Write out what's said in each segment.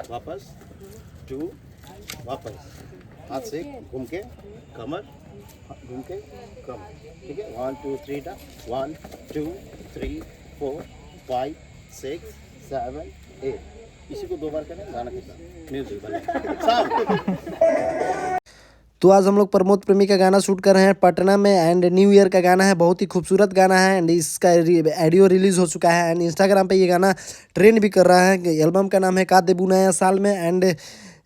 वापस, 2 वापस, हाथ से घूम के कमर, घूम के कमर, ठीक है। 1 2 3 टा 1 2 3 4 5 6 7 8। इसी को 2 बार करें, गाना के साथ म्यूजिक बजा साउंड। तो आज हम लोग प्रमोद प्रेमी का गाना शूट कर रहे हैं पटना में एंड न्यू ईयर का गाना है, बहुत ही खूबसूरत गाना है एंड इसका ऑडियो रिलीज़ हो चुका है एंड इंस्टाग्राम पे ये गाना ट्रेंड भी कर रहा है। एल्बम का नाम है का देबू नया साल में एंड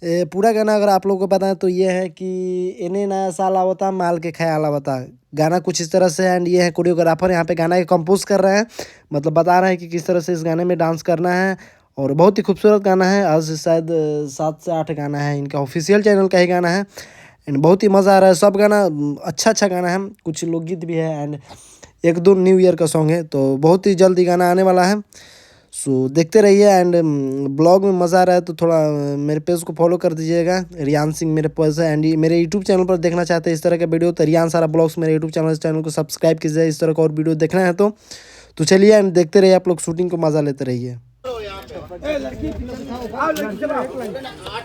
पूरा गाना अगर आप लोगों को पता है तो ये है कि इन्हें नया साल आवता माल के ख्याल आवता, गाना कुछ इस तरह से है एंड ये है कोरियोग्राफर यहाँ पे गाना के कंपोज कर रहे हैं, मतलब बता रहे हैं कि किस तरह से इस गाने में डांस करना है और बहुत ही खूबसूरत गाना है। आज शायद 7 से 8 गाना है, इनका ऑफिशियल चैनल का ही गाना है एंड बहुत ही मज़ा आ रहा है। सब गाना अच्छा गाना है, कुछ लोकगीत भी है एंड 1-2 न्यू ईयर का सॉन्ग है, तो बहुत ही जल्दी गाना आने वाला है। सो देखते रहिए एंड ब्लॉग में मज़ा आ रहा है तो थोड़ा मेरे पेज को फॉलो कर दीजिएगा, रियान सिंह मेरे पेज है एंड मेरे यूट्यूब चैनल पर देखना चाहते हैं इस तरह का वीडियो तो रियान सारा ब्लॉग्स मेरे यूट्यूब चैनल को सब्सक्राइब कीजिए इस तरह का और वीडियो देखना है तो चलिए एंड देखते रहिए, आप लोग शूटिंग को मज़ा लेते रहिए। 8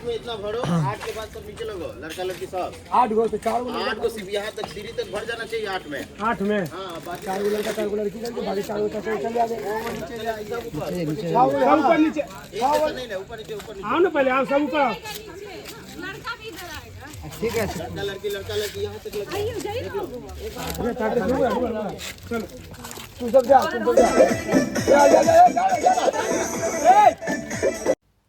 में इतना भरो, 8 के बाद सब नीचे लगो, लड़का लड़की सब 8 गो तो 4 गो 8 को सिर्फ यहाँ तक सीढ़ी तक भर जाना चाहिए 8 में। 8 में हाँ, बाकी 4 गो लड़का 4 गो लड़की करके बाकी 4 गो तक चल जाए। नीचे जा, एकदम ऊपर सब ऊपर नीचे नहीं नहीं, ऊपर नीचे आओ ना, पहले आओ सब ऊपर आओ। लड़का भी इधर आएगा। ठीक है, लड़का लड़की यहाँ तक लग आइए जाइए चलो तू सब जा, तुम सब जा।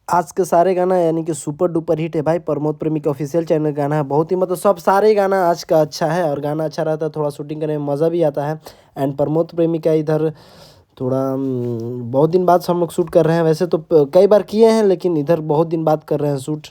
आज के सारे गाना यानी कि सुपर डुपर हिट है भाई, प्रमोद प्रेमी का ऑफिशियल चैनल गाना है, बहुत ही मतलब सब सारे गाना आज का अच्छा है और गाना अच्छा रहता है थोड़ा शूटिंग करने में मज़ा भी आता है एंड प्रमोद प्रेमी का इधर थोड़ा बहुत दिन बाद हम लोग शूट कर रहे हैं, वैसे तो कई बार किए हैं लेकिन इधर बहुत दिन बाद कर रहे हैं शूट